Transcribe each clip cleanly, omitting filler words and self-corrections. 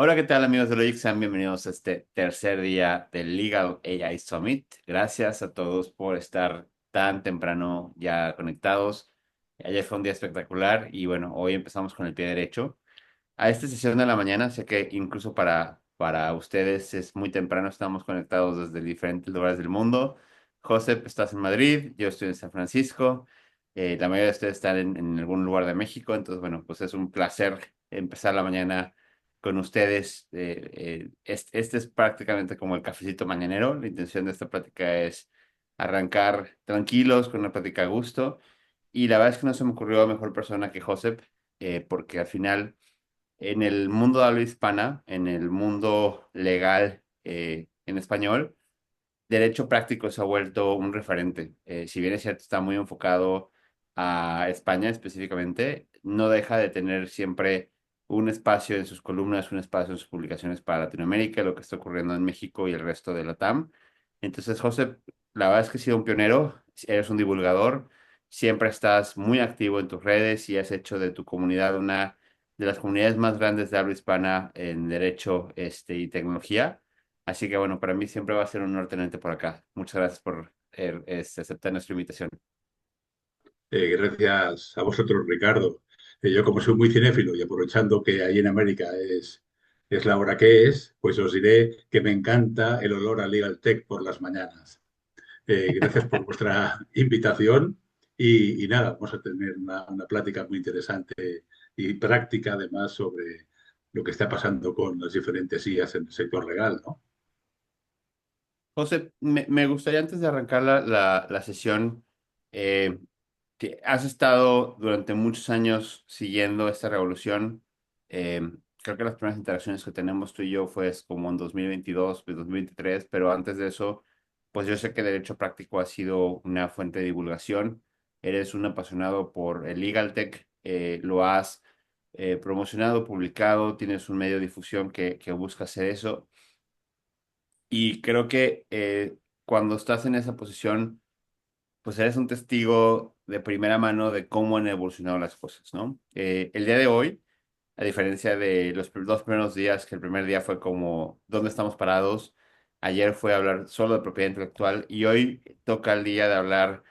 Hola, ¿qué tal amigos de Logic? Sean bienvenidos a este tercer día del Legal AI Summit. Gracias a todos por estar tan temprano ya conectados. Ayer fue un día espectacular y bueno, hoy empezamos con el pie derecho. A esta sesión de la mañana, sé que incluso para ustedes es muy temprano, estamos conectados desde diferentes lugares del mundo. Josep, estás en Madrid, yo estoy en San Francisco, la mayoría de ustedes están en algún lugar de México, entonces bueno, pues es un placer empezar la mañana con ustedes. Este es prácticamente como el cafecito mañanero. La intención de esta plática es arrancar tranquilos con una plática a gusto. Y la verdad es que no se me ocurrió mejor persona que Josep, porque al final en el mundo de habla hispana, en el mundo legal en español, derecho práctico se ha vuelto un referente. Si bien es cierto, está muy enfocado a España específicamente, no deja de tener siempre un espacio en sus columnas, un espacio en sus publicaciones para Latinoamérica, lo que está ocurriendo en México y el resto de la TAM. Entonces, José, la verdad es que has sido un pionero, eres un divulgador, siempre estás muy activo en tus redes y has hecho de tu comunidad una de las comunidades más grandes de habla hispana en derecho y tecnología. Así que bueno, para mí siempre va a ser un honor tenerte por acá. Muchas gracias por aceptar nuestra invitación. Gracias a vosotros, Ricardo. Yo, como soy muy cinéfilo y aprovechando que ahí en América es la hora que es, pues os diré que me encanta el olor a Legal Tech por las mañanas. Gracias por vuestra invitación y nada, vamos a tener una plática muy interesante y práctica además sobre lo que está pasando con las diferentes IAs en el sector legal, ¿no? José, me gustaría antes de arrancar la sesión, eh, que has estado durante muchos años siguiendo esta revolución. Eh, Creo que las primeras interacciones que tenemos tú y yo fue como en 2022, pues 2023, pero antes de eso, pues yo sé que Derecho Práctico ha sido una fuente de divulgación. Eres un apasionado por el Legal Tech, lo has promocionado, publicado, tienes un medio de difusión que busca hacer eso. Y creo que cuando estás en esa posición, pues eres un testigo de primera mano de cómo han evolucionado las cosas, ¿no? El día de hoy, a diferencia de los dos primeros días, que el primer día fue como, ¿dónde estamos parados? Ayer fue hablar solo de propiedad intelectual y hoy toca el día de hablar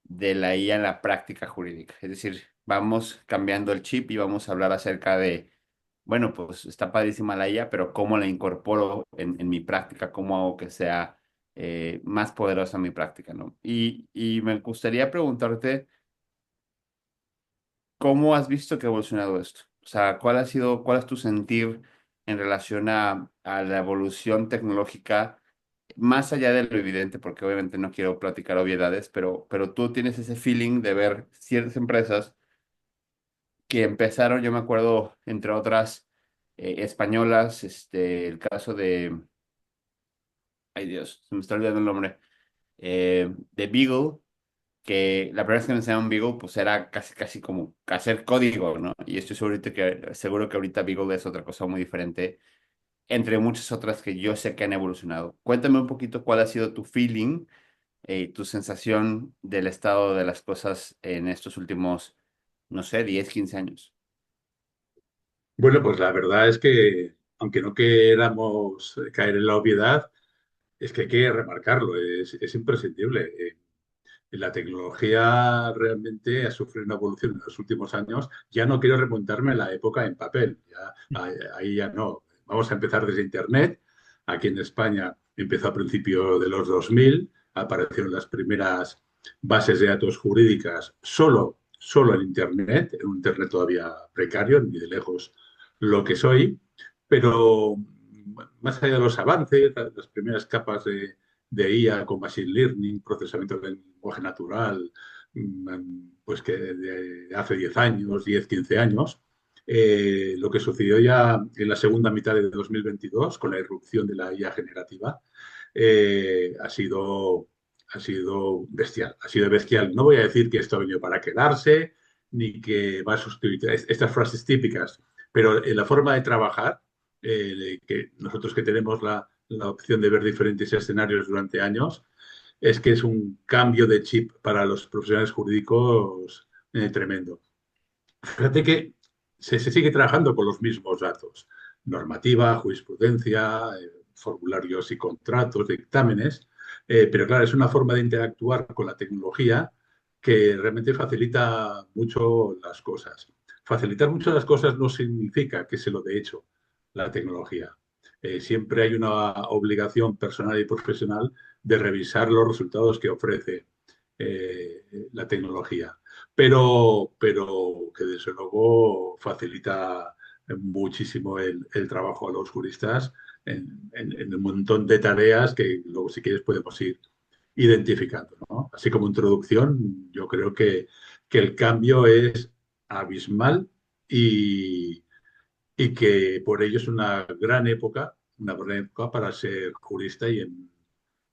de la IA en la práctica jurídica. Es decir, vamos cambiando el chip y vamos a hablar acerca de, bueno, pues está padrísima la IA, pero ¿cómo la incorporo en mi práctica? ¿Cómo hago que sea más poderosa mi práctica, ¿no? Y me gustaría preguntarte, ¿cómo has visto que ha evolucionado esto? O sea, cuál es tu sentir en relación a la evolución tecnológica, más allá de lo evidente, porque obviamente no quiero platicar obviedades, pero tú tienes ese feeling de ver ciertas empresas que empezaron, yo me acuerdo, entre otras, españolas, el caso de, ay Dios, se me está olvidando el nombre, de Beagle, que la primera vez que me enseñaron Beagle, pues era casi, casi como hacer código, ¿no? Y estoy seguro que ahorita Beagle es otra cosa muy diferente, entre muchas otras que yo sé que han evolucionado. Cuéntame un poquito cuál ha sido tu feeling, tu sensación del estado de las cosas en estos últimos, no sé, 10, 15 años. Bueno, pues la verdad es que, aunque no queramos caer en la obviedad, es que hay que remarcarlo, es imprescindible. La tecnología realmente ha sufrido una evolución en los últimos años. Ya no quiero remontarme a la época en papel, ahí ya no. Vamos a empezar desde Internet. Aquí en España empezó a principios de los 2000, aparecieron las primeras bases de datos jurídicas solo en Internet, en un Internet todavía precario, ni de lejos lo que soy, pero más allá de los avances, las primeras capas de IA con Machine Learning, procesamiento del lenguaje natural, pues que de hace 10 años, 10 15 años. Lo que sucedió ya en la segunda mitad de 2022 con la irrupción de la IA generativa ha sido bestial, ha sido bestial. No voy a decir que esto ha venido para quedarse, ni que va a sustituir estas frases típicas, pero en la forma de trabajar, que nosotros que tenemos la opción de ver diferentes escenarios durante años, es que es un cambio de chip para los profesionales jurídicos tremendo. Fíjate que se sigue trabajando con los mismos datos. normativa, jurisprudencia, formularios y contratos, dictámenes, pero claro, es una forma de interactuar con la tecnología que realmente facilita mucho las cosas. Facilitar mucho las cosas no significa que se lo de hecho la tecnología. Siempre hay una obligación personal y profesional de revisar los resultados que ofrece la tecnología, pero que desde luego facilita muchísimo el trabajo a los juristas en un montón de tareas que luego si quieres podemos ir identificando, ¿no? Así como introducción, yo creo que el cambio es abismal y, y que por ello es una gran época para ser jurista y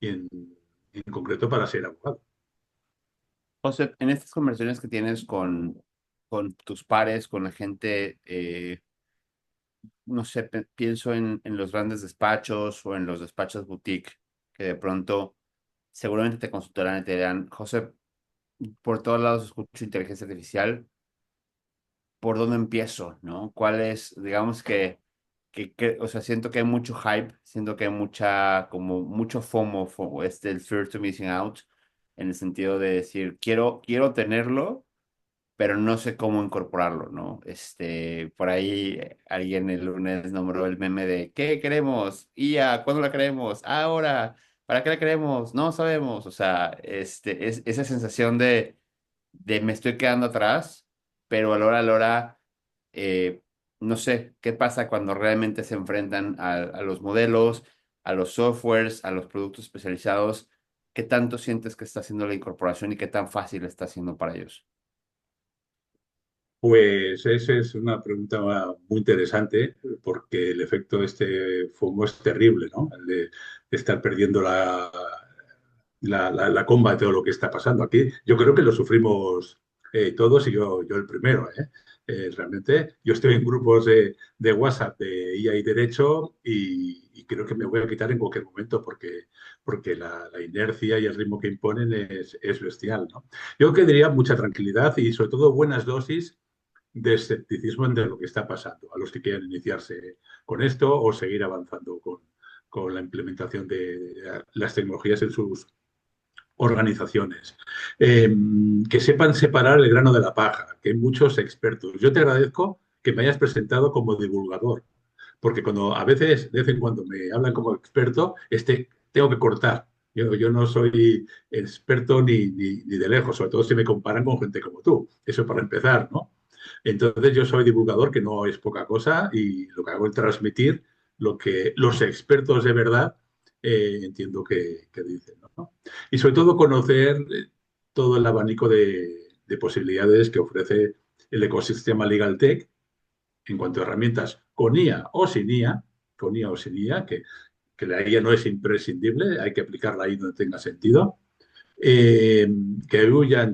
en concreto para ser abogado. José, en estas conversaciones que tienes con tus pares, con la gente, no sé, pienso en los grandes despachos o en los despachos boutique, que de pronto seguramente te consultarán y te dirán, José, por todos lados escucho inteligencia artificial, ¿por dónde empiezo? ¿No? ¿Cuál es, digamos o sea, siento que hay mucho hype, siento que hay como mucho FOMO, el fear to missing out, en el sentido de decir, quiero tenerlo, pero no sé cómo incorporarlo, ¿no? Por ahí alguien el lunes nombró el meme de ¿qué queremos? IA, ¿cuándo la queremos? Ahora, ¿para qué la queremos? No sabemos. O sea, es esa sensación de me estoy quedando atrás, pero a la hora, eh, no sé, ¿qué pasa cuando realmente se enfrentan a los modelos, a los softwares, a los productos especializados? ¿Qué tanto sientes que está haciendo la incorporación y qué tan fácil está haciendo para ellos? Pues esa es una pregunta muy interesante porque el efecto de este FOMO es terrible, ¿no? El de estar perdiendo la comba de todo lo que está pasando aquí. Yo creo que lo sufrimos todos y yo el primero, ¿eh? Realmente yo estoy en grupos de WhatsApp de IA y Derecho y creo que me voy a quitar en cualquier momento porque la inercia y el ritmo que imponen es bestial, ¿no? Yo que diría mucha tranquilidad y sobre todo buenas dosis de escepticismo en lo que está pasando, a los que quieran iniciarse con esto o seguir avanzando con la implementación de las tecnologías en sus organizaciones. Que sepan separar el grano de la paja, que hay muchos expertos. Yo te agradezco que me hayas presentado como divulgador, porque cuando a veces, de vez en cuando me hablan como experto, tengo que cortar. Yo no soy experto ni de lejos, sobre todo si me comparan con gente como tú. Eso para empezar, ¿no? Entonces yo soy divulgador, que no es poca cosa, y lo que hago es transmitir lo que los expertos de verdad entiendo que dicen, ¿no? Y sobre todo conocer todo el abanico de posibilidades que ofrece el ecosistema Legal Tech en cuanto a herramientas con IA o sin IA, con IA o sin IA, que la IA no es imprescindible, hay que aplicarla ahí donde tenga sentido, eh, que huyan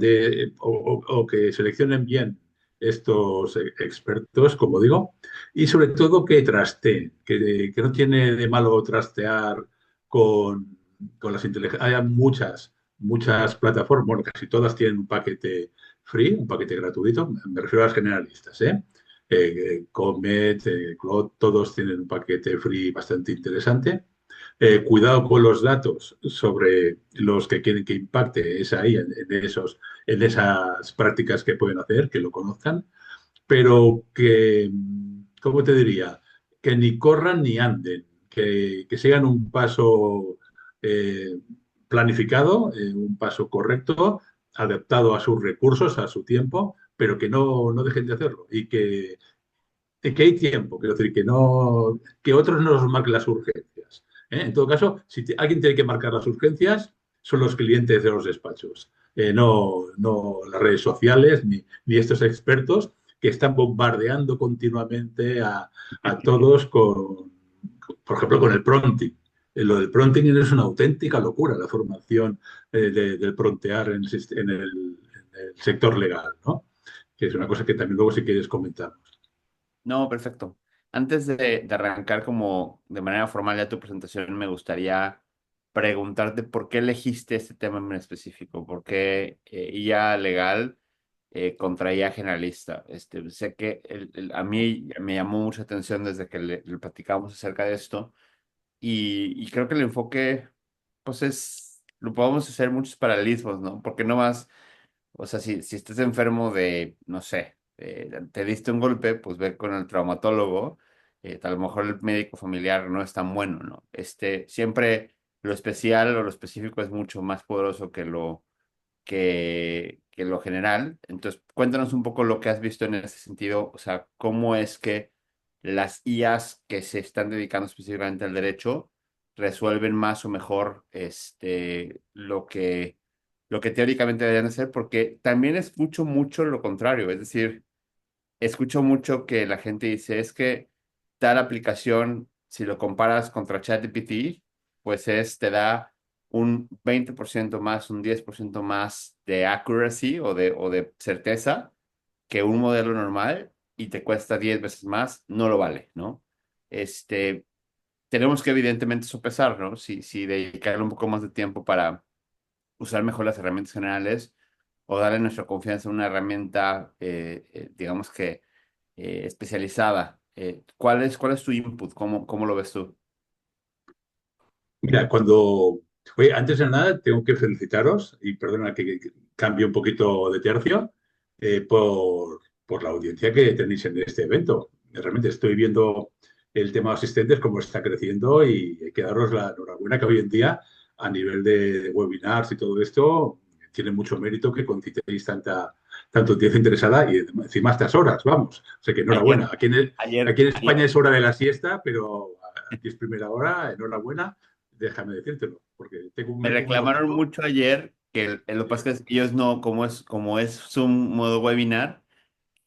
o que seleccionen bien estos expertos, como digo, y sobre todo que trasteen, que no tiene de malo trastear con las inteligencias. Hay muchas plataformas, bueno, casi todas tienen un paquete free, un paquete gratuito, me refiero a las generalistas, ¿eh? Comet, Claude, todos tienen un paquete free bastante interesante. Cuidado con los datos sobre los que quieren que impacte esa IA en esas prácticas que pueden hacer, que lo conozcan, pero que, ¿cómo te diría? Que ni corran ni anden, que sigan un paso eh, planificado, un paso correcto, adaptado a sus recursos, a su tiempo, pero que no dejen de hacerlo y que hay tiempo, quiero decir, que otros no nos marquen las urgencias. ¿Eh? En todo caso, si alguien tiene que marcar las urgencias, son los clientes de los despachos, no las redes sociales ni estos expertos que están bombardeando continuamente a todos por ejemplo, con el prompting. Lo del prompting es una auténtica locura, la formación del prontear en el sector legal, ¿no? Que es una cosa que también luego si quieres comentamos. No, perfecto. Antes de arrancar como de manera formal ya tu presentación, me gustaría preguntarte por qué elegiste este tema en específico, por qué IA legal. contra IA generalista. Sé que a mí me llamó mucha atención desde que le platicamos acerca de esto y creo que el enfoque, pues lo podemos hacer muchos paralelismos, ¿no? Porque no más, o sea, si estás enfermo de, no sé, te diste un golpe, pues ve con el traumatólogo, a lo mejor el médico familiar no es tan bueno, ¿no? Siempre lo especial o lo específico es mucho más poderoso que lo general. Entonces, cuéntanos un poco lo que has visto en ese sentido, o sea, cómo es que las IAs que se están dedicando específicamente al derecho resuelven más o mejor lo que teóricamente deberían hacer, porque también escucho mucho lo contrario, es decir, escucho mucho que la gente dice, es que tal aplicación, si lo comparas contra ChatGPT, pues te da un 20% más, un 10% más de accuracy o de certeza que un modelo normal y te cuesta 10 veces más, no lo vale, ¿no? Este, tenemos que evidentemente sopesar, ¿no? Si dedicarle un poco más de tiempo para usar mejor las herramientas generales o darle nuestra confianza a una herramienta, digamos que especializada. ¿Cuál es tu input? ¿Cómo lo ves tú? Mira, oye, antes de nada, tengo que felicitaros y perdona que cambie un poquito de tercio por la audiencia que tenéis en este evento. Realmente estoy viendo el tema de asistentes, cómo está creciendo y hay que daros la enhorabuena que hoy en día, a nivel de webinars y todo esto, tiene mucho mérito que concitéis tanto audiencia interesada y encima a estas horas, vamos. O sea que enhorabuena. Ayer, Aquí en ayer España es hora de la siesta, pero aquí es primera hora, enhorabuena. Déjame decírtelo, porque me me pongo reclamaron loquito. mucho ayer que lo que Sí, pasa es que ellos no, como es Zoom modo webinar,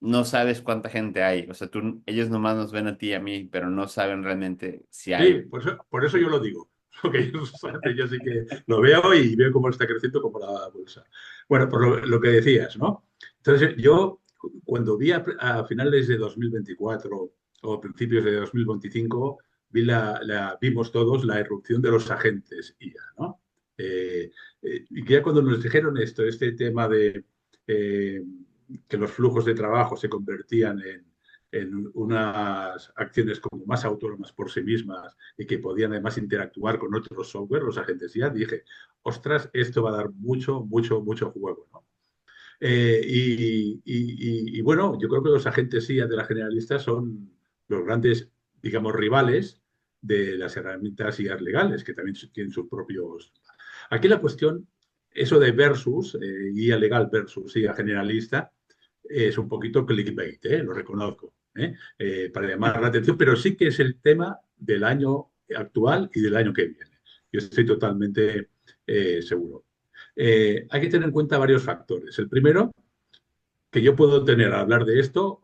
no sabes cuánta gente hay. O sea, ellos nomás nos ven a ti y a mí, pero no saben realmente si sí, hay. por eso yo lo digo. Porque yo sí que lo veo y veo cómo está creciendo como la bolsa. Bueno, por lo que decías, ¿no? Entonces, yo cuando vi a finales de 2024 o principios de 2025, vimos todos la irrupción de los agentes IA, ¿no? Y ya cuando nos dijeron este tema de eh, que los flujos de trabajo se convertían en unas acciones como más autónomas por sí mismas y que podían además interactuar con otros software, los agentes IA, dije, ostras, esto va a dar mucho, mucho, mucho juego, ¿no? Y bueno, yo creo que los agentes IA de la Generalista son los grandes, digamos, rivales de las herramientas IA legales, que también tienen sus propios... Aquí la cuestión, eso de versus, IA legal versus IA generalista, es un poquito clickbait, lo reconozco, para llamar la atención, pero sí que es el tema del año actual y del año que viene. Yo estoy totalmente seguro. Hay que tener en cuenta varios factores. El primero, que yo puedo tener al hablar de esto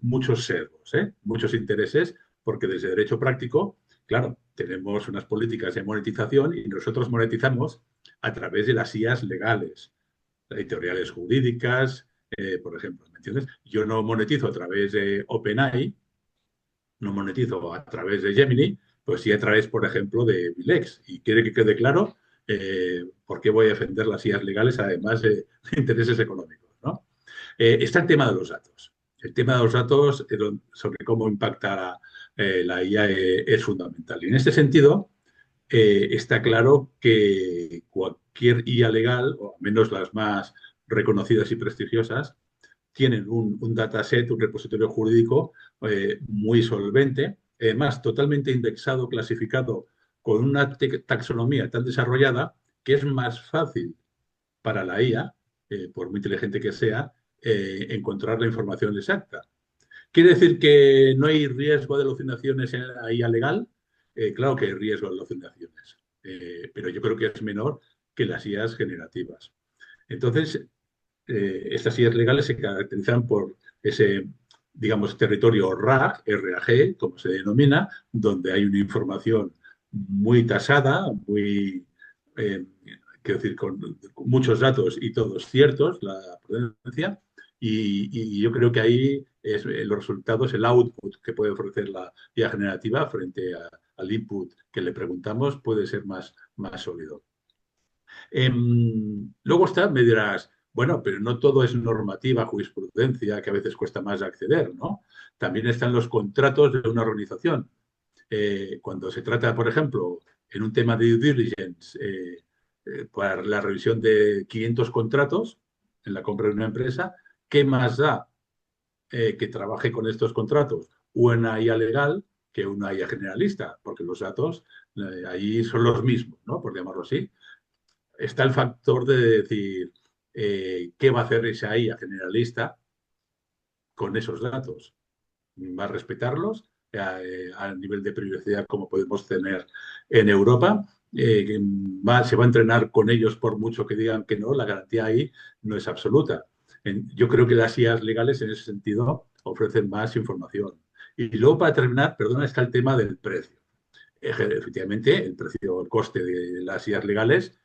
muchos sesgos, muchos intereses, porque desde derecho práctico, claro, tenemos unas políticas de monetización y nosotros monetizamos a través de las IAs legales, editoriales jurídicas, por ejemplo, ¿me entiendes? Yo no monetizo a través de OpenAI, no monetizo a través de Gemini, pues sí a través, por ejemplo, de Bilex. Y quiere que quede claro por qué voy a defender las IAs legales, además de intereses económicos, ¿no? Está el tema de los datos. El tema de los datos sobre cómo impacta la IA es fundamental. Y en este sentido, está claro que cualquier IA legal, o al menos las más reconocidas y prestigiosas, tienen un dataset, un repositorio jurídico muy solvente, además totalmente indexado, clasificado, con una taxonomía tan desarrollada que es más fácil para la IA, por muy inteligente que sea, encontrar la información exacta. ¿Quiere decir que no hay riesgo de alucinaciones en la IA legal? Claro que hay riesgo de alucinaciones, pero yo creo que es menor que las IAs generativas. Entonces, estas IAs legales se caracterizan por ese, digamos, territorio RAG, como se denomina, donde hay una información muy tasada, eh, quiero decir, con muchos datos y todos ciertos, la prudencia, y yo creo que ahí es los resultados, el output que puede ofrecer la IA generativa frente al input que le preguntamos puede ser más sólido. Luego está, me dirás, Bueno, pero no todo es normativa, jurisprudencia, que a veces cuesta más acceder, ¿no? También están los contratos de una organización. Cuando se trata, por ejemplo, en un tema de due diligence, para la revisión de 500 contratos en la compra de una empresa, ¿qué más da que trabaje con estos contratos una IA legal que una IA generalista? Porque los datos ahí son los mismos, ¿no? Por llamarlo así. Está el factor de decir qué va a hacer esa IA generalista con esos datos. ¿Va a respetarlos a nivel de privacidad como podemos tener en Europa? Se va a entrenar con ellos por mucho que digan que no, la garantía ahí no es absoluta. Yo creo que las IAs legales en ese sentido ofrecen más información. Y luego, para terminar, perdona, está el tema del precio. Efectivamente, el precio, el coste de las IAs legales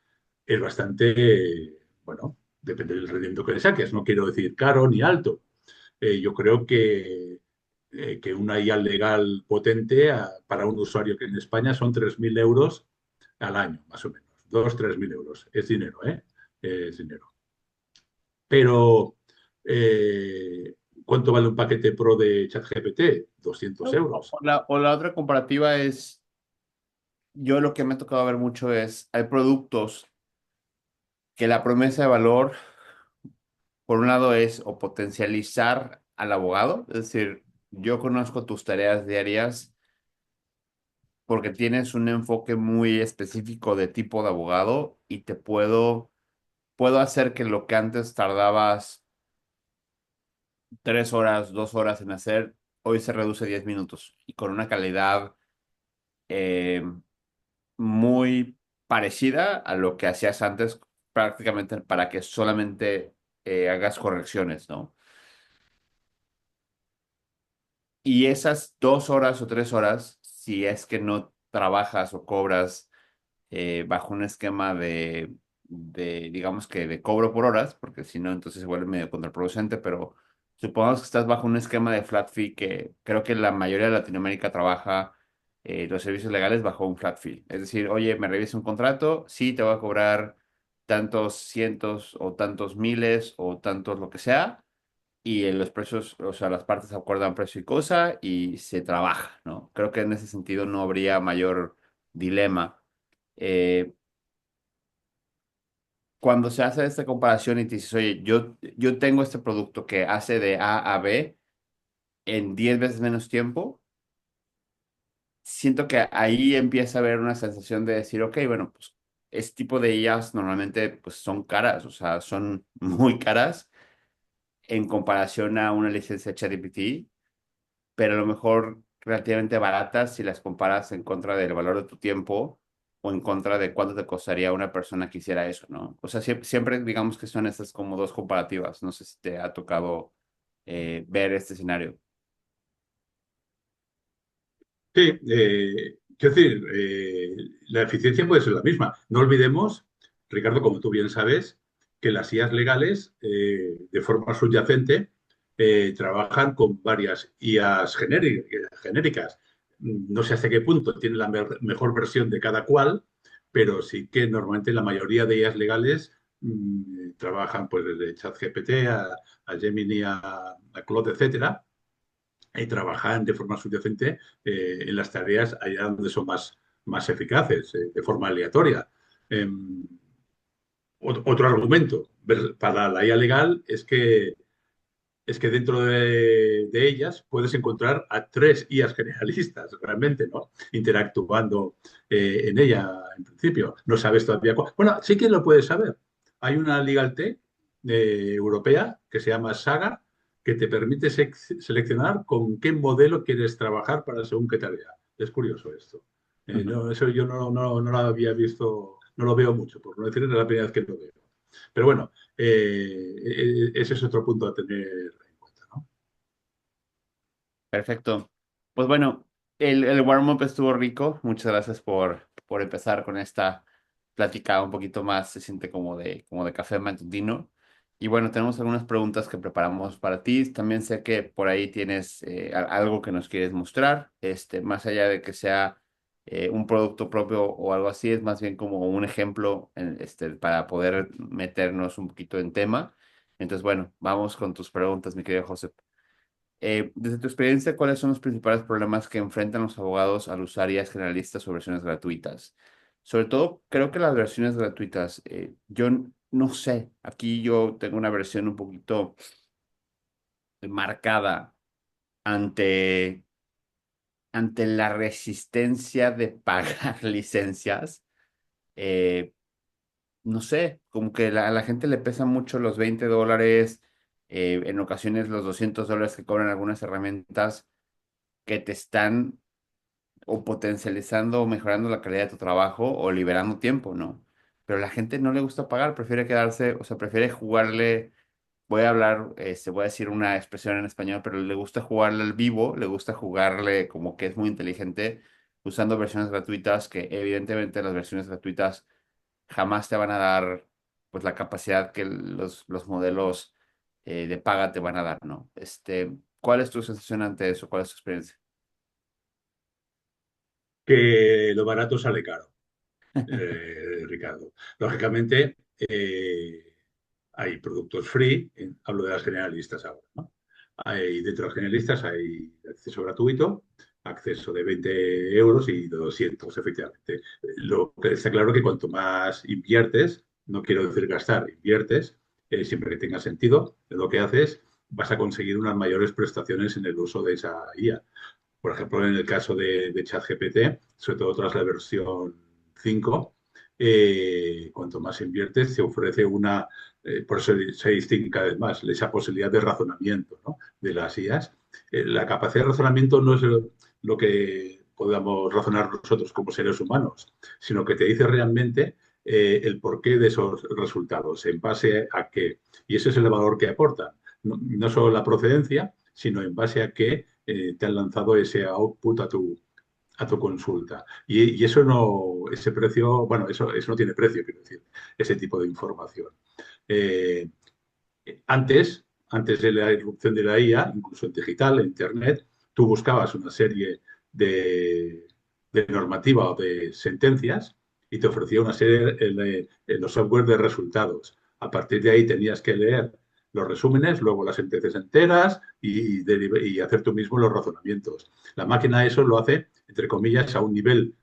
es bastante, bueno, depende del rendimiento que le saques. No quiero decir caro ni alto. Yo creo que una IA legal potente para un usuario que en España son 3.000 euros al año, más o menos. 2.000 3.000 euros. Es dinero, ¿eh? Es dinero. Pero, ¿cuánto vale un paquete pro de ChatGPT? 200 No, euros. o la otra comparativa es, yo lo que me ha tocado ver mucho es, hay productos que la promesa de valor, por un lado, es o potencializar al abogado, es decir, yo conozco tus tareas diarias porque tienes un enfoque muy específico de tipo de abogado y puedo hacer que lo que antes tardabas 3 horas, 2 horas en hacer, hoy se reduce 10 minutos y con una calidad eh, muy parecida a lo que hacías antes, prácticamente para que solamente hagas correcciones, ¿no? Y esas 2 horas o 3 horas, si es que no trabajas o cobras bajo un esquema digamos que de cobro por horas, porque si no, entonces se vuelve medio contraproducente, pero supongamos que estás bajo un esquema de flat fee que creo que la mayoría de Latinoamérica trabaja los servicios legales bajo un flat fee. Es decir, oye, me revisa un contrato, sí, te voy a cobrar tantos cientos o tantos miles o tantos lo que sea. Y en los precios, o sea, las partes acuerdan precio y cosa y se trabaja, ¿no? Creo que en ese sentido no habría mayor dilema. Eh, Cuando se hace esta comparación y te dices, oye, yo tengo este producto que hace de A a B en 10 veces menos tiempo, siento que ahí empieza a haber una sensación de decir, ok, bueno, pues este tipo de IAs normalmente pues son caras, o sea, son muy caras en comparación a una licencia ChatGPT, pero a lo mejor relativamente baratas si las comparas en contra del valor de tu tiempo o en contra de cuánto te costaría a una persona que hiciera eso, ¿no? O sea, siempre, digamos que son estas como dos comparativas. No sé si te ha tocado ver este escenario. Sí, quiero decir, la eficiencia puede ser la misma. No olvidemos, Ricardo, como tú bien sabes, que las IAs legales, de forma subyacente, trabajan con varias IAs genéricas. No sé hasta qué punto tiene la mejor versión de cada cual, pero sí que normalmente la mayoría de IAs legales trabajan pues desde ChatGPT a Gemini, a Claude, etcétera, y trabajan de forma subyacente en las tareas allá donde son más eficaces, de forma aleatoria. Eh, Otro argumento para la IA legal es que dentro de ellas puedes encontrar a tres IAs generalistas realmente, ¿no? Interactuando en ella en principio. No sabes todavía cuál. Bueno, sí que lo puedes saber. Hay una Legal Tech europea que se llama Saga que te permite seleccionar con qué modelo quieres trabajar para según qué tarea. Es curioso esto. Ujú. No, eso yo no lo había visto, no lo veo mucho, por no decir es la primera vez que lo veo. Pero bueno, ese es otro punto a tener en cuenta, ¿no? Perfecto. Pues bueno, el warm-up estuvo rico. Muchas gracias por empezar con esta plática un poquito más, se siente como de café matutino. Y bueno, tenemos algunas preguntas que preparamos para ti. También sé que por ahí tienes algo que nos quieres mostrar, más allá de que sea un producto propio o algo así, es más bien como un ejemplo para poder meternos un poquito en tema. Entonces, bueno, vamos con tus preguntas, mi querido José. Desde tu experiencia, ¿cuáles son los principales problemas que enfrentan los abogados al usar IAs generalistas o versiones gratuitas? Sobre todo, creo que las versiones gratuitas, no sé, aquí yo tengo una versión un poquito marcada ante, ante la resistencia de pagar licencias. Eh, no sé, como que a la gente le pesan mucho los $20, en ocasiones los $200 que cobran algunas herramientas que te están o potencializando o mejorando la calidad de tu trabajo o liberando tiempo, ¿no? Pero la gente no le gusta pagar, prefiere quedarse, o sea, prefiere jugarle, voy a hablar, voy a decir una expresión en español, pero le gusta jugarle al vivo, le gusta jugarle como que es muy inteligente usando versiones gratuitas, que evidentemente las versiones gratuitas jamás te van a dar pues la capacidad que los modelos de paga te van a dar, ¿no? ¿Cuál es tu sensación ante eso? ¿Cuál es tu experiencia? Que lo barato sale caro, Ricardo. Lógicamente, hay productos free, hablo de las generalistas ahora, ¿no? Hay, dentro de las generalistas hay acceso gratuito, acceso de 20 euros y de 200, efectivamente. Lo que está claro que cuanto más inviertes, no quiero decir gastar, inviertes, siempre que tenga sentido, lo que haces, vas a conseguir unas mayores prestaciones en el uso de esa IA. Por ejemplo, en el caso de ChatGPT, sobre todo tras la versión 5, cuanto más inviertes, se ofrece una, por eso se distingue cada vez más, esa posibilidad de razonamiento, ¿no?, de las IAs. La capacidad de razonamiento no es lo que podamos razonar nosotros como seres humanos, sino que te dice realmente el porqué de esos resultados, en base a qué. Y ese es el valor que aportan. No, no solo la procedencia, sino en base a qué te han lanzado ese output a tu consulta. Y eso no, ese precio, bueno, eso no tiene precio, quiero decir, ese tipo de información. Eh, antes de la irrupción de la IA, incluso en digital, en Internet, tú buscabas una serie de normativa o de sentencias y te ofrecía una serie de los software de resultados. A partir de ahí tenías que leer los resúmenes, luego las sentencias enteras y hacer tú mismo los razonamientos. La máquina eso lo hace, entre comillas, a un nivel,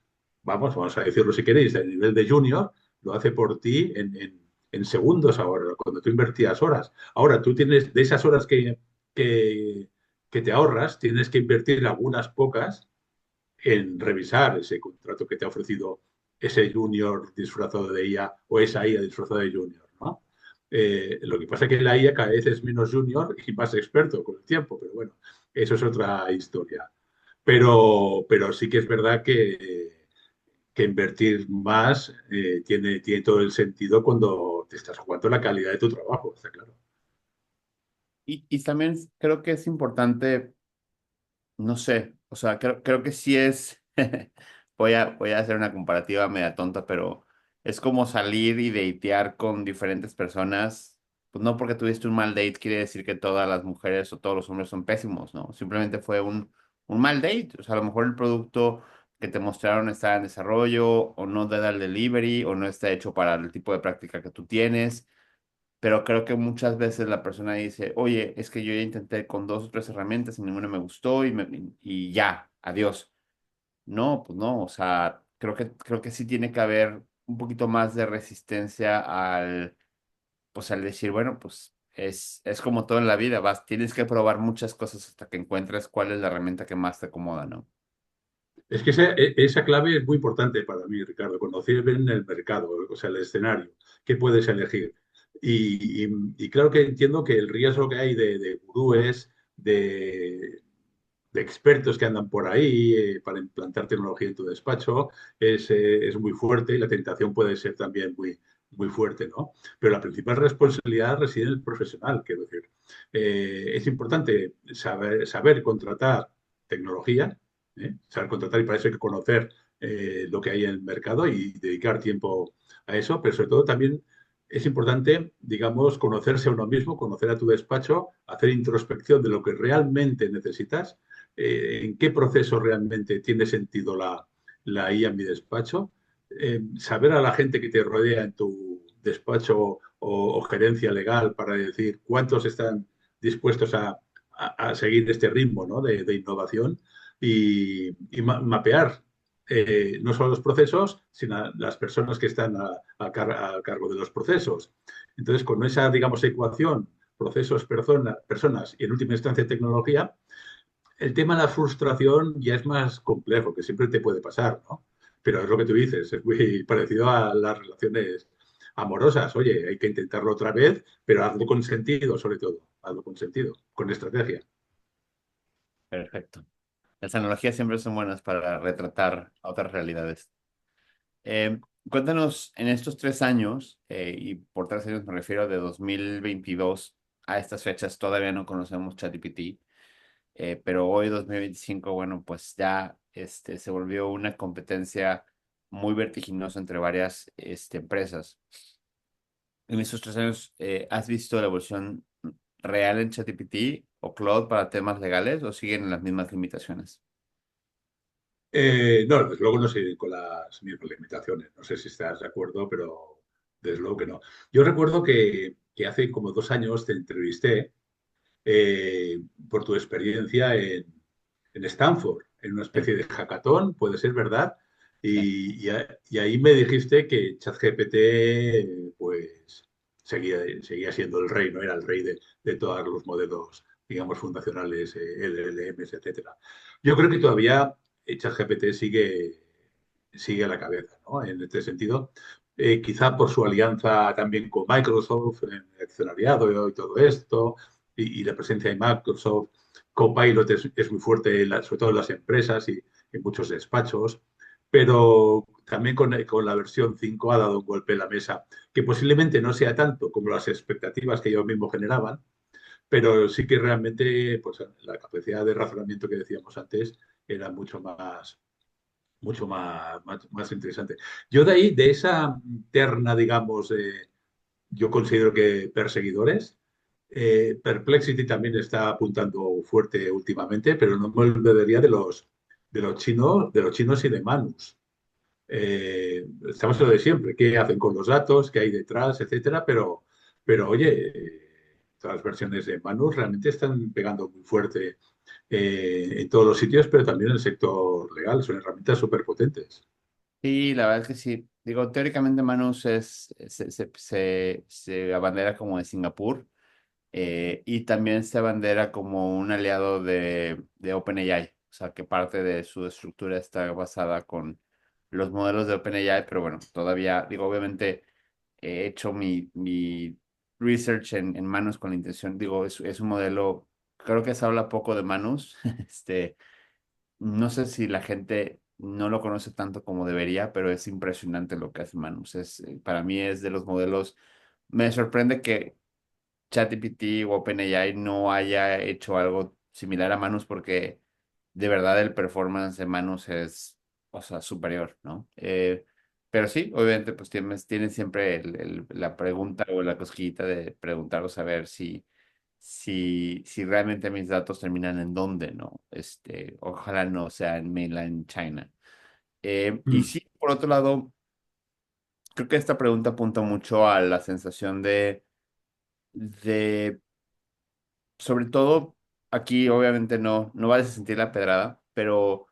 vamos a decirlo si queréis, a nivel de junior, lo hace por ti en segundos ahora, cuando tú invertías horas. Ahora tú tienes, de esas horas que, que te ahorras, tienes que invertir algunas pocas en revisar ese contrato que te ha ofrecido ese junior disfrazado de IA o esa IA disfrazada de junior, ¿no? Lo que pasa es que la IA cada vez es menos junior y más experto con el tiempo, pero bueno, eso es otra historia. Pero sí que es verdad que invertir más tiene todo el sentido cuando te estás jugando la calidad de tu trabajo, está claro. Y también creo que es importante, no sé, o sea, creo que sí es, voy a hacer una comparativa media tonta, pero es como salir y datear con diferentes personas. Pues no porque tuviste un mal date quiere decir que todas las mujeres o todos los hombres son pésimos, ¿no? Simplemente fue un mal date. O sea, a lo mejor el producto que te mostraron está en desarrollo o no te da el delivery o no está hecho para el tipo de práctica que tú tienes. Pero creo que muchas veces la persona dice, oye, es que yo ya intenté con dos o tres herramientas y ninguna me gustó y ya, adiós. No, pues no, o sea, creo que sí tiene que haber un poquito más de resistencia pues al decir, bueno, pues es como todo en la vida, tienes que probar muchas cosas hasta que encuentres cuál es la herramienta que más te acomoda, ¿no? Es que esa clave es muy importante para mí, Ricardo, conocer bien el mercado, o sea, el escenario, qué puedes elegir. Y claro que entiendo que el riesgo que hay de gurúes, de expertos que andan por ahí para implantar tecnología en tu despacho es muy fuerte y la tentación puede ser también muy fuerte, ¿no? Pero la principal responsabilidad reside en el profesional, quiero decir. Es importante saber contratar tecnología, saber contratar y para eso hay que conocer lo que hay en el mercado y dedicar tiempo a eso, pero sobre todo también es importante, digamos, conocerse a uno mismo, conocer a tu despacho, hacer introspección de lo que realmente necesitas, en qué proceso realmente tiene sentido la IA en mi despacho, saber a la gente que te rodea en tu despacho o gerencia legal para decir cuántos están dispuestos a seguir este ritmo, ¿no? de innovación y mapear no solo los procesos, sino las personas que están a cargo de los procesos. Entonces, con esa, digamos, ecuación, procesos, personas y en última instancia tecnología, el tema de la frustración ya es más complejo, que siempre te puede pasar, ¿no? Pero es lo que tú dices, es muy parecido a las relaciones amorosas. Oye, hay que intentarlo otra vez, pero hazlo con sentido, sobre todo. Hazlo con sentido, con estrategia. Perfecto. Las analogías siempre son buenas para retratar otras realidades. Eh, Cuéntanos, en estos 3 años, y por 3 años me refiero de 2022 a estas fechas, todavía no conocemos ChatGPT, pero hoy 2025, bueno, pues ya se volvió una competencia muy vertiginosa entre varias empresas. En estos 3 años, ¿has visto la evolución real en ChatGPT o Claude para temas legales o siguen en las mismas limitaciones? No, desde luego no sé con las mismas limitaciones. No sé si estás de acuerdo, pero desde luego que no. Yo recuerdo que hace como 2 años te entrevisté eh, por tu experiencia en Stanford, en una Sí, especie de hackathon, puede ser verdad, sí. y ahí me dijiste que ChatGPT pues seguía siendo el rey, no era el rey de todos los modelos, digamos, fundacionales, LLMs, etcétera. Yo creo que todavía ChatGPT sigue a la cabeza, ¿no? En este sentido, quizá por su alianza también con Microsoft en el accionariado y todo esto, y la presencia de Microsoft. Copilot es muy fuerte, sobre todo en las empresas y en muchos despachos, pero también con la versión 5 ha dado un golpe en la mesa, que posiblemente no sea tanto como las expectativas que ellos mismos generaban, pero sí que realmente pues, la capacidad de razonamiento que decíamos antes era mucho más interesante. Yo de ahí, de esa terna, digamos, yo considero que perseguidores. Perplexity también está apuntando fuerte últimamente, pero no me olvidaría de los chinos y de Manus. Estamos en lo de siempre, qué hacen con los datos, qué hay detrás, etcétera, pero oye, todas las versiones de Manus realmente están pegando muy fuerte en todos los sitios, pero también en el sector legal, son herramientas súper potentes. Sí, la verdad es que sí. Digo, teóricamente Manus se abandera como de Singapur, y también se abandera como un aliado de OpenAI. O sea, que parte de su estructura está basada con los modelos de OpenAI, pero bueno, todavía, digo, obviamente he hecho mi research en Manus con la intención, digo, es un modelo, creo que se habla poco de Manus. No sé si la gente no lo conoce tanto como debería, pero es impresionante lo que hace Manus. Para mí es de los modelos. Me sorprende que ChatGPT o OpenAI no haya hecho algo similar a Manus porque de verdad el performance de Manus es, o sea, superior, ¿no? Pero sí, obviamente, pues tienen siempre la pregunta o la cosquillita de preguntar o saber si realmente mis datos terminan en dónde, ¿no? Ojalá no sea en mainland China. Y Mm. sí, por otro lado, creo que esta pregunta apunta mucho a la sensación de sobre todo, aquí obviamente no vayas a sentir la pedrada, pero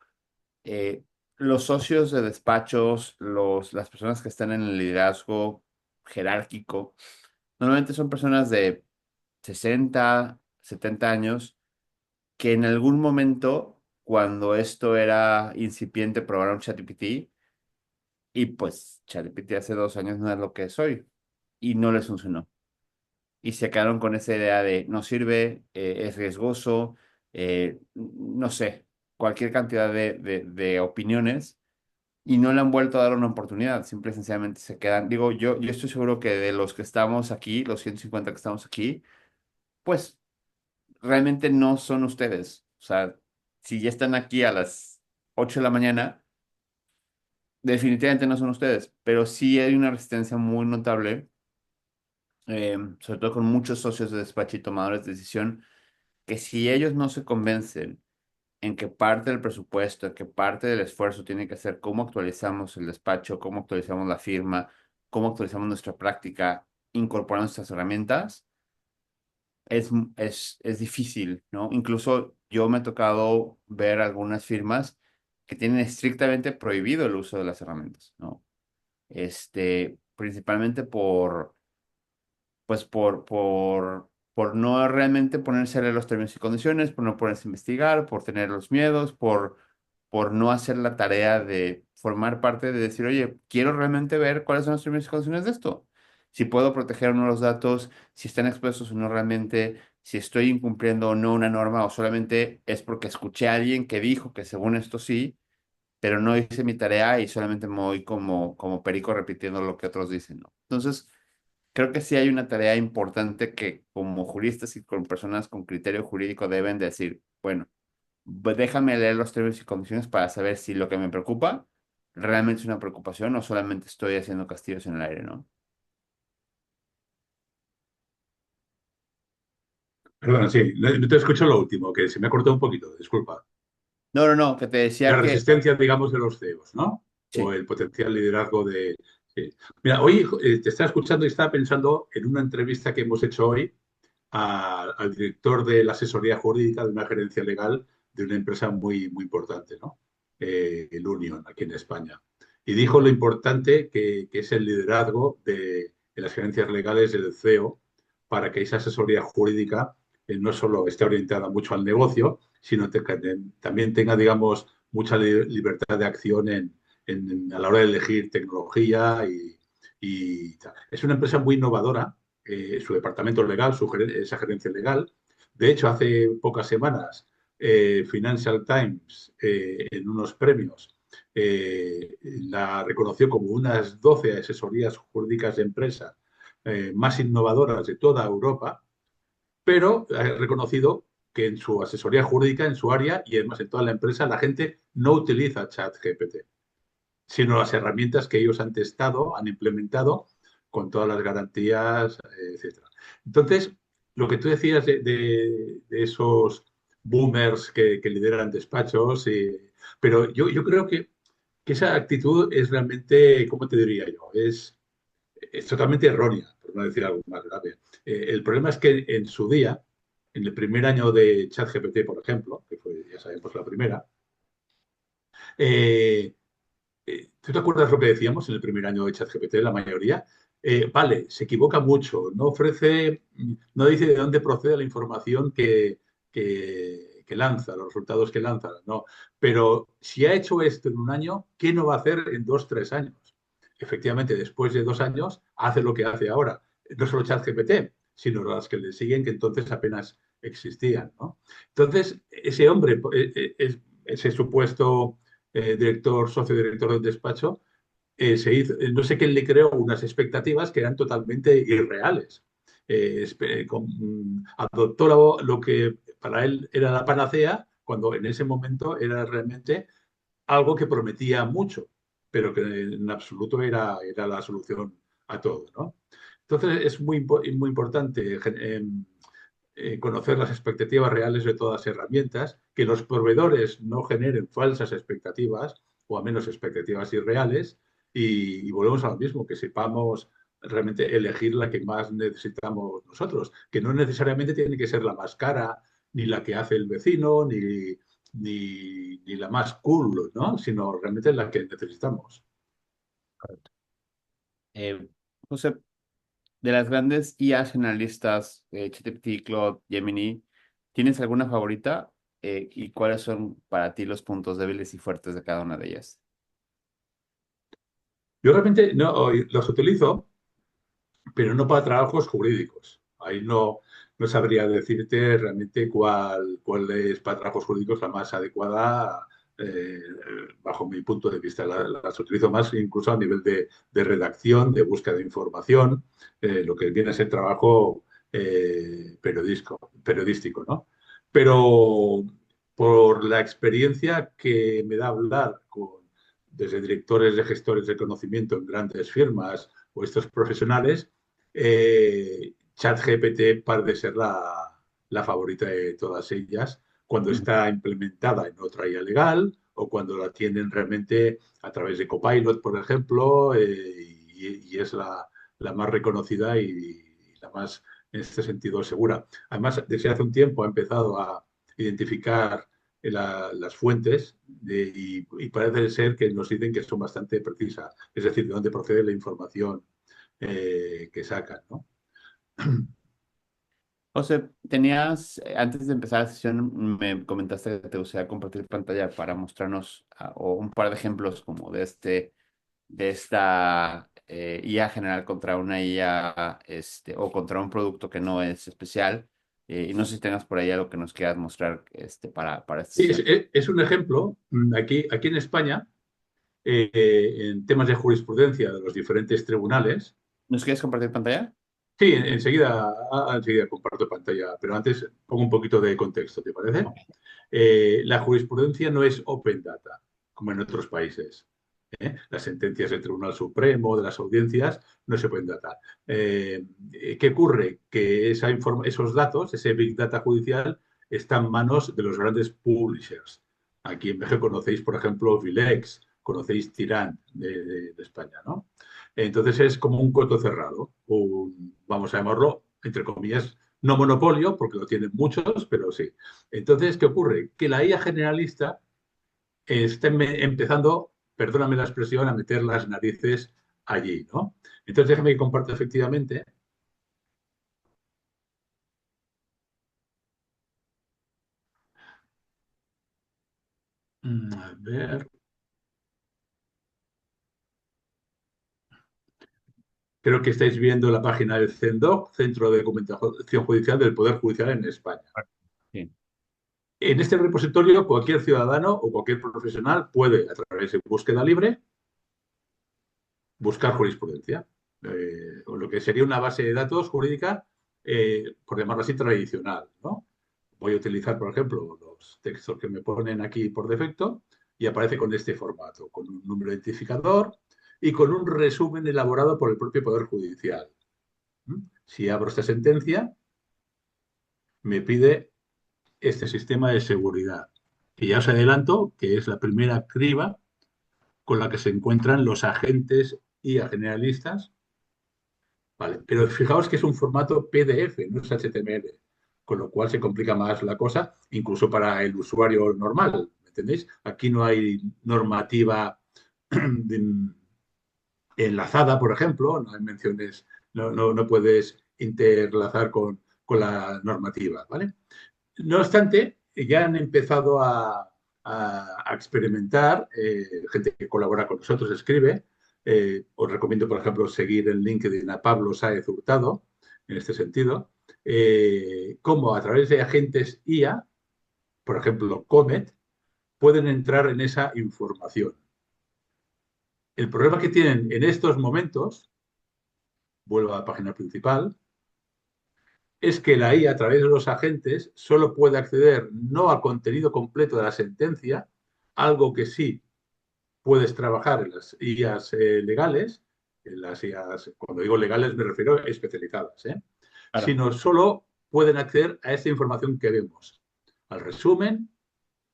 eh, los socios de despachos, las personas que están en el liderazgo jerárquico, normalmente son personas de 60 70 años que en algún momento, cuando esto era incipiente, probaron ChatGPT y pues ChatGPT hace 2 años no es lo que es hoy y no les funcionó. Y se quedaron con esa idea de no sirve, es riesgoso, no sé, cualquier cantidad de opiniones y no le han vuelto a dar una oportunidad, simple y sencillamente se quedan. Digo, yo estoy seguro que de los que estamos aquí, los 150 que estamos aquí, pues realmente no son ustedes. O sea, si ya están aquí a las 8 de la mañana, definitivamente no son ustedes, pero sí hay una resistencia muy notable, sobre todo con muchos socios de despacho y tomadores de decisión que si ellos no se convencen en que parte del presupuesto, en que parte del esfuerzo tiene que ser cómo actualizamos el despacho, cómo actualizamos la firma, cómo actualizamos nuestra práctica, incorporando estas herramientas, es difícil, ¿no? Incluso yo me he tocado ver algunas firmas que tienen estrictamente prohibido el uso de las herramientas, ¿no? Principalmente pues por no realmente ponerse a leer los términos y condiciones, por no ponerse a investigar, por tener los miedos, por no hacer la tarea de formar parte de decir, oye, quiero realmente ver cuáles son los términos y condiciones de esto. Si puedo proteger o no los datos, si están expuestos o no realmente, si estoy incumpliendo o no una norma, o solamente es porque escuché a alguien que dijo que según esto sí, pero no hice mi tarea y solamente me voy como perico repitiendo lo que otros dicen, ¿no? Entonces, creo que sí hay una tarea importante que como juristas y con personas con criterio jurídico deben decir, bueno, déjame leer los términos y condiciones para saber si lo que me preocupa realmente es una preocupación o solamente estoy haciendo castillos en el aire, ¿no? Perdona, sí, no te escucho lo último, que se me ha cortado un poquito, disculpa. No, no, no, que te La decía que resistencia, digamos, de los CEOs, ¿no? O sí, el potencial liderazgo de... Sí. Mira, hoy te estaba escuchando y estaba pensando en una entrevista que hemos hecho hoy al director de la asesoría jurídica de una gerencia legal de una empresa muy, muy importante, ¿no? El Union, aquí en España. Y dijo lo importante que es el liderazgo de las gerencias legales del CEO para que esa asesoría jurídica no solo esté orientada mucho al negocio, sino que también tenga, digamos, mucha libertad de acción a la hora de elegir tecnología y tal. Es una empresa muy innovadora, su departamento legal, esa gerencia legal. De hecho, hace pocas semanas, Financial Times, en unos premios, la reconoció como unas 12 asesorías jurídicas de empresa más innovadoras de toda Europa, pero ha reconocido que en su asesoría jurídica, en su área y además en toda la empresa, la gente no utiliza ChatGPT, sino las herramientas que ellos han testado, han implementado con todas las garantías, etcétera. Entonces, lo que tú decías de esos boomers que lideran despachos, pero yo creo que esa actitud es realmente, ¿cómo te diría yo? Es totalmente errónea, por no decir algo más grave. El problema es que en su día, en el primer año de ChatGPT, por ejemplo, que fue, ya sabemos, la primera, eh, ¿tú te acuerdas lo que decíamos en el primer año de ChatGPT, la mayoría? Vale, se equivoca mucho, no ofrece, no dice de dónde procede la información que lanza, los resultados que lanza, no. Pero si ha hecho esto en un año, ¿qué no va a hacer en 2, 3 años? Efectivamente, después de 2 años, hace lo que hace ahora. No solo ChatGPT, sino las que le siguen, que entonces apenas existían, ¿no? Entonces, ese hombre, ese supuesto director, socio director del despacho, no sé quién le creó unas expectativas que eran totalmente irreales. Adoptó lo que para él era la panacea, cuando en ese momento era realmente algo que prometía mucho, pero que en absoluto era la solución a todo, ¿no? Entonces es muy importante conocer las expectativas reales de todas las herramientas, que los proveedores no generen falsas expectativas o a menos expectativas irreales y volvemos a lo mismo, que sepamos realmente elegir la que más necesitamos nosotros, que no necesariamente tiene que ser la más cara, ni la que hace el vecino, ni la más cool, ¿no? Sino realmente la que necesitamos. eh, José, de las grandes IAs analistas, ChatGPT, Claude, Gemini, ¿tienes alguna favorita? ¿Y cuáles son para ti los puntos débiles y fuertes de cada una de ellas? Yo realmente no, los utilizo, pero no para trabajos jurídicos. Ahí no sabría decirte realmente cuál es para trabajos jurídicos la más adecuada bajo mi punto de vista. Las utilizo más incluso a nivel de redacción, de búsqueda de información, lo que viene a ser trabajo periodístico, ¿no? Pero por la experiencia que me da hablar desde directores de gestores de conocimiento en grandes firmas o estos profesionales, ChatGPT parece ser la favorita de todas ellas cuando Mm. está implementada en otra IA legal o cuando la tienen realmente a través de Copilot, por ejemplo, y es la más reconocida y la más, en este sentido, segura. Además, desde hace un tiempo ha empezado a identificar las fuentes y parece ser que nos dicen que son bastante precisas, es decir, de dónde procede la información que sacan, ¿no? José, antes de empezar la sesión, me comentaste que te gustaría compartir pantalla para mostrarnos o un par de ejemplos como de esta IA general contra una IA, o contra un producto que no es especial. Y no sé si tengas por ahí algo que nos quieras mostrar, para esta Sí, sesión. es un ejemplo. Aquí en España, en temas de jurisprudencia de los diferentes tribunales. ¿Nos quieres compartir pantalla? Sí, enseguida comparto pantalla, pero antes pongo un poquito de contexto, ¿te parece? Ok. La jurisprudencia no es open data, como en otros países. Las sentencias del Tribunal Supremo, de las audiencias, no se pueden data. ¿Qué ocurre? Que esos datos, ese Big Data judicial, está en manos de los grandes publishers. Aquí en México conocéis, por ejemplo, Vilex, conocéis Tirán de España, ¿no? Entonces es como un coto cerrado, vamos a llamarlo, entre comillas, no monopolio, porque lo tienen muchos, pero sí. Entonces, ¿qué ocurre? Que la IA generalista está empezando, perdóname la expresión, a meter las narices allí, ¿no? Entonces, déjame que comparta efectivamente. A ver. Creo que estáis viendo la página del CENDOC, Centro de Documentación Judicial del Poder Judicial en España. Sí. En este repositorio, cualquier ciudadano o cualquier profesional puede, a través de búsqueda libre, buscar jurisprudencia, o lo que sería una base de datos jurídica, por llamarlo así, tradicional, ¿no? Voy a utilizar, por ejemplo, los textos que me ponen aquí por defecto y aparece con este formato, con un número identificador y con un resumen elaborado por el propio Poder Judicial. Si abro esta sentencia, me pide este sistema de seguridad. Y ya os adelanto que es la primera criba con la que se encuentran los agentes y generalistas. Vale, pero fijaos que es un formato PDF, no es HTML, con lo cual se complica más la cosa, incluso para el usuario normal, ¿me entendéis? Aquí no hay normativa enlazada, por ejemplo, no hay menciones, no puedes interlazar con la normativa, ¿vale? No obstante, ya han empezado a experimentar, gente que colabora con nosotros escribe. Os recomiendo, por ejemplo, seguir el LinkedIn a Pablo Sáez Hurtado, en este sentido, cómo a través de agentes IA, por ejemplo, Comet, pueden entrar en esa información. El problema que tienen en estos momentos, vuelvo a la página principal, es que la IA a través de los agentes solo puede acceder no al contenido completo de la sentencia, algo que sí puedes trabajar en las IAs legales, en las IAs, cuando digo legales me refiero a especializadas, Claro. sino solo pueden acceder a esta información que vemos, al resumen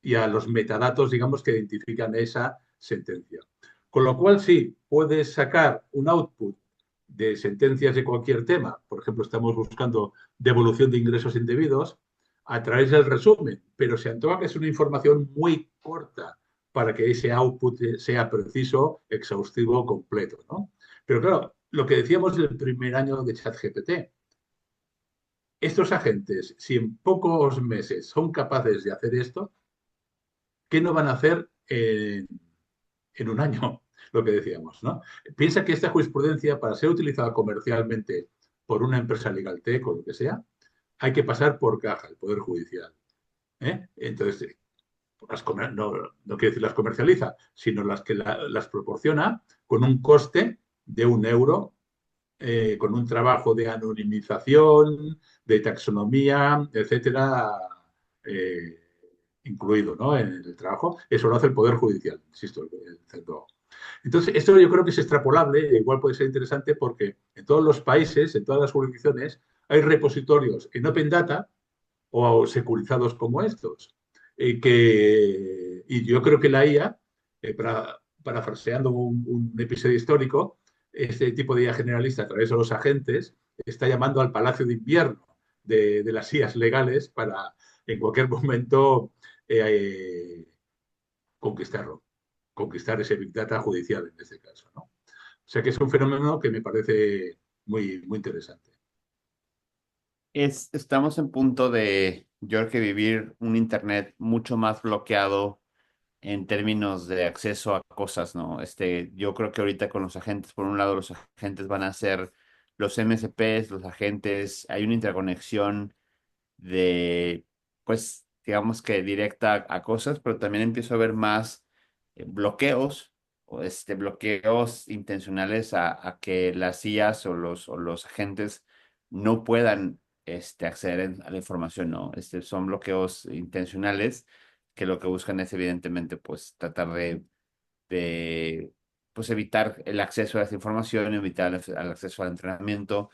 y a los metadatos, digamos, que identifican esa sentencia. Con lo cual, sí, puedes sacar un output de sentencias de cualquier tema. Por ejemplo, estamos buscando devolución de ingresos indebidos a través del resumen, pero se antoja que es una información muy corta para que ese output sea preciso, exhaustivo, completo, ¿no? Pero claro, lo que decíamos del primer año de ChatGPT, estos agentes, si en pocos meses son capaces de hacer esto, ¿qué no van a hacer en un año? Lo que decíamos, ¿no? Piensa que esta jurisprudencia, para ser utilizada comercialmente por una empresa legal tech o lo que sea, hay que pasar por caja, el Poder Judicial. Entonces, no quiere decir las comercializa, sino las que las proporciona con un coste de 1 euro, con un trabajo de anonimización, de taxonomía, etcétera, eh, incluido, ¿no? En el trabajo. Eso lo hace el Poder Judicial, insisto, el CEDO. Entonces, esto yo creo que es extrapolable, igual puede ser interesante porque en todos los países, en todas las jurisdicciones, hay repositorios en Open Data o securizados como estos. y yo creo que la IA, parafraseando un episodio histórico, este tipo de IA generalista a través de los agentes está llamando al Palacio de Invierno de las IAs legales para en cualquier momento eh, conquistarlo, conquistar ese Big Data judicial en este caso, ¿no? O sea que es un fenómeno que me parece muy interesante. Estamos en punto de, yo creo que vivir un Internet mucho más bloqueado en términos de acceso a cosas, ¿no? Yo creo que ahorita con los agentes, por un lado, los agentes van a ser los MSPs, los agentes, hay una interconexión de, pues, digamos que directa a cosas, pero también empiezo a ver más bloqueos o bloqueos intencionales a que las IAs o los agentes no puedan acceder a la información, ¿no? Son bloqueos intencionales que lo que buscan es evidentemente pues tratar de pues evitar el acceso a esa información, evitar el acceso al entrenamiento.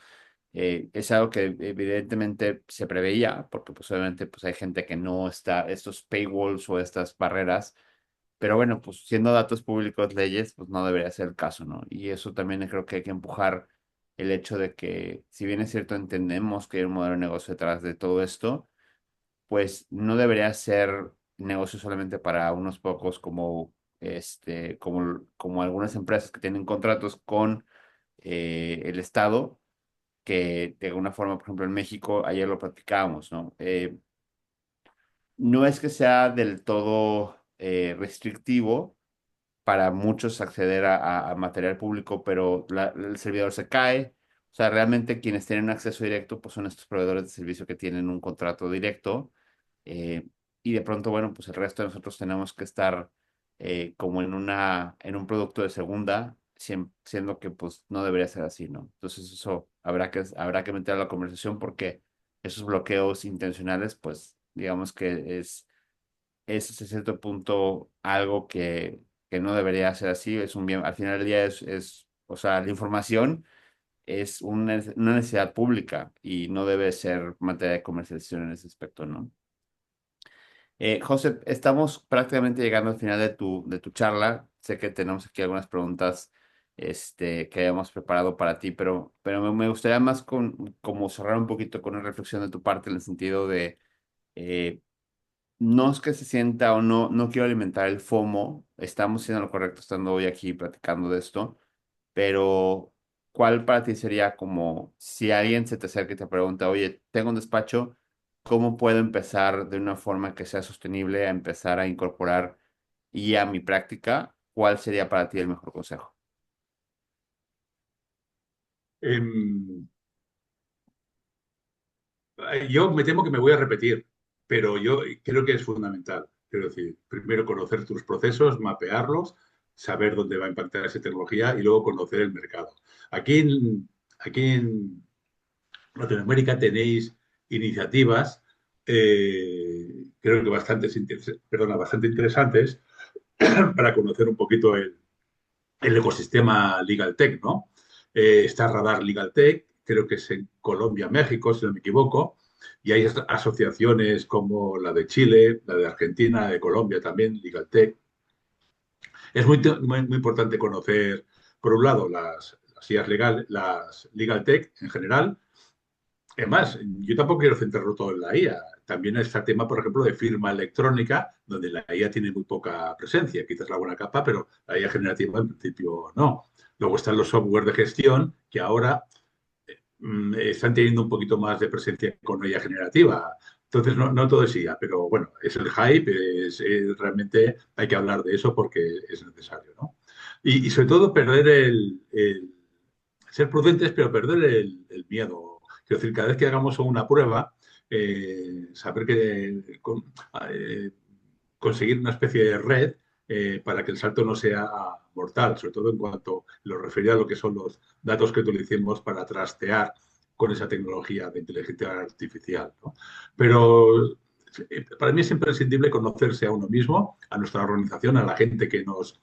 Es algo que evidentemente se preveía, porque pues obviamente pues hay gente que no está, estos paywalls o estas barreras, pero bueno, pues siendo datos públicos leyes, pues no debería ser el caso, ¿no? Y eso también creo que hay que empujar el hecho de que, si bien es cierto, entendemos que hay un modelo de negocio detrás de todo esto, pues no debería ser negocio solamente para unos pocos como, como algunas empresas que tienen contratos con el Estado que de alguna forma, por ejemplo, en México, ayer lo platicábamos, ¿no? No es que sea del todo restrictivo para muchos acceder a material público, pero el servidor se cae. O sea, realmente quienes tienen acceso directo, pues son estos proveedores de servicio que tienen un contrato directo. eh, y de pronto, bueno, pues el resto de nosotros tenemos que estar como en un producto de segunda, siendo que pues no debería ser así, ¿no? Entonces eso habrá que meter a la conversación porque esos bloqueos intencionales, pues digamos que es hasta cierto punto algo que no debería ser así, es un bien, al final del día o sea, la información es una necesidad pública y no debe ser materia de comercialización en ese aspecto, ¿no? José, estamos prácticamente llegando al final de tu charla. Sé que tenemos aquí algunas preguntas que habíamos preparado para ti, pero me gustaría más como cerrar un poquito con una reflexión de tu parte en el sentido de eh, no es que se sienta o no, no quiero alimentar el FOMO, estamos haciendo lo correcto estando hoy aquí platicando de esto, pero ¿cuál para ti sería como si alguien se te acerca y te pregunta, oye, tengo un despacho, ¿cómo puedo empezar de una forma que sea sostenible a empezar a incorporar IA a mi práctica? ¿Cuál sería para ti el mejor consejo? Em, yo me temo que me voy a repetir, pero yo creo que es fundamental. Quiero decir, primero conocer tus procesos, mapearlos, saber dónde va a impactar esa tecnología y luego conocer el mercado. Aquí en Latinoamérica tenéis iniciativas, creo que bastante interesantes para conocer un poquito el ecosistema Legal Tech, ¿no? Está Radar Legal Tech, creo que es en Colombia, México, si no me equivoco, y hay asociaciones como la de Chile, la de Argentina, la de Colombia también, Legal Tech. Es muy importante conocer, por un lado, las IAs las Legal Tech en general. Además, yo tampoco quiero centrarlo todo en la IA. También está el tema, por ejemplo, de firma electrónica, donde la IA tiene muy poca presencia, quizás la buena capa, pero la IA generativa en principio no. Luego están los software de gestión, que ahora están teniendo un poquito más de presencia con la IA generativa. Entonces, no todo es IA, pero bueno, es el hype, realmente hay que hablar de eso porque es necesario, ¿no? Y sobre todo perder ser prudentes, pero perder el miedo. Quiero decir, cada vez que hagamos una prueba, saber que eh, conseguir una especie de red para que el salto no sea mortal, sobre todo en cuanto lo referido a lo que son los datos que utilicemos para trastear con esa tecnología de inteligencia artificial, ¿no? Pero para mí es imprescindible conocerse a uno mismo, a nuestra organización, a la gente que nos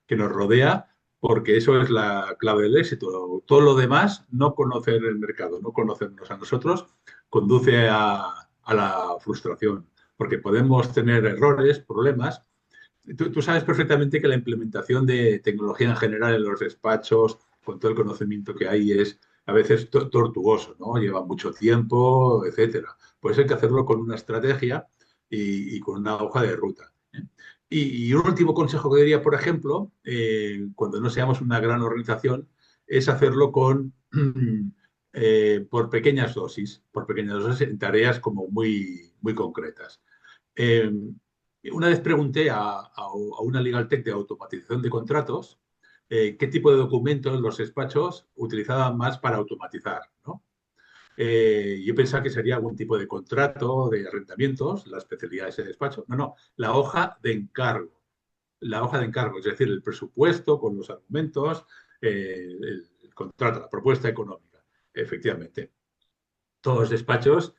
rodea, porque eso es la clave del éxito. Todo lo demás, no conocer el mercado, no conocernos a nosotros, conduce a la frustración. porque podemos tener errores, problemas. Tú sabes perfectamente que la implementación de tecnología en general en los despachos, con todo el conocimiento que hay, es a veces tortuoso, ¿no? Lleva mucho tiempo, etcétera. Pues hay que hacerlo con una estrategia y con una hoja de ruta. ¿Eh? Y un último consejo que diría, por ejemplo, cuando no seamos una gran organización, es hacerlo por pequeñas dosis en tareas como muy, muy concretas. Eh, una vez pregunté a una Legal Tech de automatización de contratos qué tipo de documentos los despachos utilizaban más para automatizar, ¿no? Yo pensaba que sería algún tipo de contrato de arrendamientos, la especialidad de ese despacho. No, no, la hoja de encargo. La hoja de encargo, es decir, el presupuesto con los argumentos, el contrato, la propuesta económica. Efectivamente, todos los despachos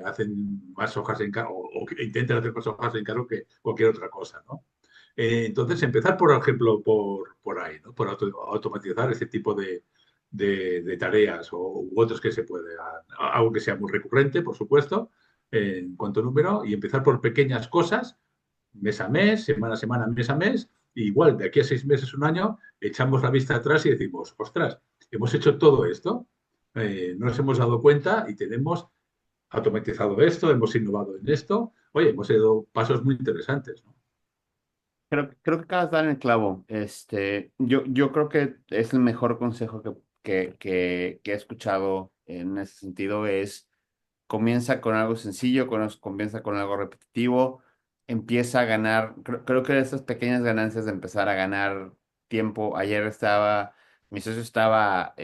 hacen más hojas de encargo o que intentan hacer más hojas de encargo que cualquier otra cosa, ¿no? Entonces, empezar, por ejemplo, por ahí, ¿no? Por automatizar ese tipo de tareas u otros que se puedan, algo que sea muy recurrente, por supuesto, en cuanto a número, y empezar por pequeñas cosas, mes a mes, semana a semana, mes a mes, y igual de aquí a 6 meses, un año, echamos la vista atrás y decimos, ostras, hemos hecho todo esto, no nos hemos dado cuenta y tenemos automatizado esto, hemos innovado en esto, oye, hemos dado pasos muy interesantes, ¿no? Creo que acabas de dar en el clavo. Yo creo que es el mejor consejo que he escuchado en ese sentido es comienza con algo sencillo, comienza con algo repetitivo, empieza a ganar, creo que esas pequeñas ganancias de empezar a ganar tiempo. Mi socio estaba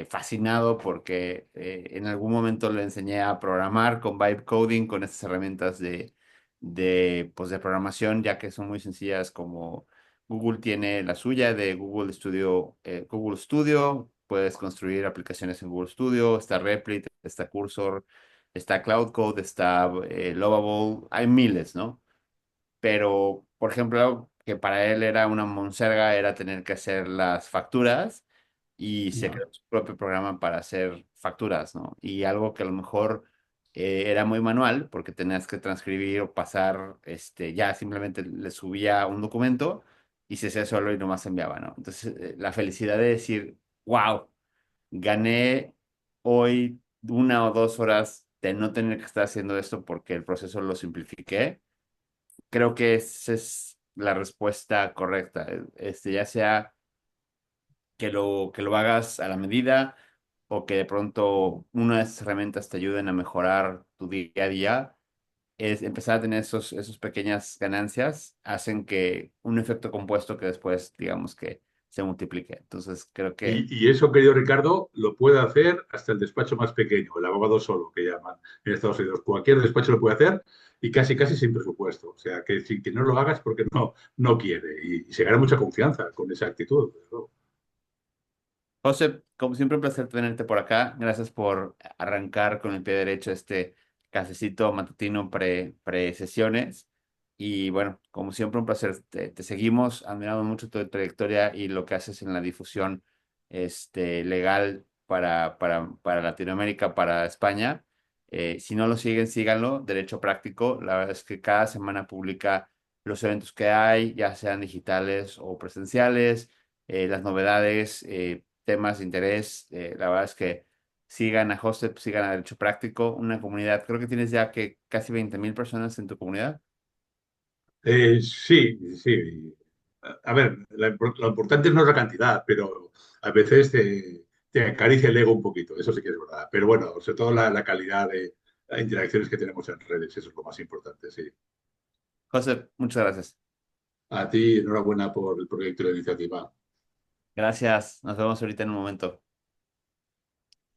fascinado porque en algún momento le enseñé a programar con Vibe Coding, con estas herramientas pues de programación, ya que son muy sencillas como Google tiene la suya de Google Studio, puedes construir aplicaciones en Google Studio, está Replit, está Cursor, está Cloud Code, está Lovable, hay miles, ¿no? Pero, por ejemplo, algo que para él era una monserga era tener que hacer las facturas y se Ya. creó su propio programa para hacer facturas, ¿no? Y algo que a lo mejor era muy manual porque tenías que transcribir o pasar, ya simplemente le subía un documento y se hacía solo y nomás enviaba, ¿no? Entonces, la felicidad de decir, wow, gané hoy 1 o 2 horas de no tener que estar haciendo esto porque el proceso lo simplifiqué. Creo que esa es la respuesta correcta. Ya sea que lo hagas a la medida o que de pronto una de esas herramientas te ayuden a mejorar tu día a día, es empezar a tener esos pequeñas ganancias, hacen que un efecto compuesto que después, digamos que se multiplique. Entonces, creo que Y eso, querido Ricardo, lo puede hacer hasta el despacho más pequeño, el abogado solo, que llaman en Estados Unidos. Cualquier despacho lo puede hacer y casi, casi sin presupuesto. O sea, que, que no lo hagas porque no quiere. Y se gana mucha confianza con esa actitud, desde luego. José, como siempre, un placer tenerte por acá. Gracias por arrancar con el pie derecho este cafecito matutino pre-sesiones. Y bueno, como siempre, un placer. Te seguimos, admiramos mucho tu trayectoria y lo que haces en la difusión legal para Latinoamérica, para España. Si no lo siguen, síganlo. Derecho Práctico. La verdad es que cada semana publica los eventos que hay, ya sean digitales o presenciales, las novedades. Temas de interés. La verdad es que sigan a Hosted, sigan a Derecho Práctico, una comunidad. Creo que tienes ya que casi 20.000 personas en tu comunidad. Sí, sí. A ver, lo importante no es la cantidad, pero a veces te acaricia el ego un poquito, eso sí que es verdad. Pero bueno, sobre todo la calidad de las interacciones que tenemos en redes, eso es lo más importante, sí. José, muchas gracias. A ti, enhorabuena por el proyecto y la iniciativa. Gracias. Nos vemos ahorita en un momento.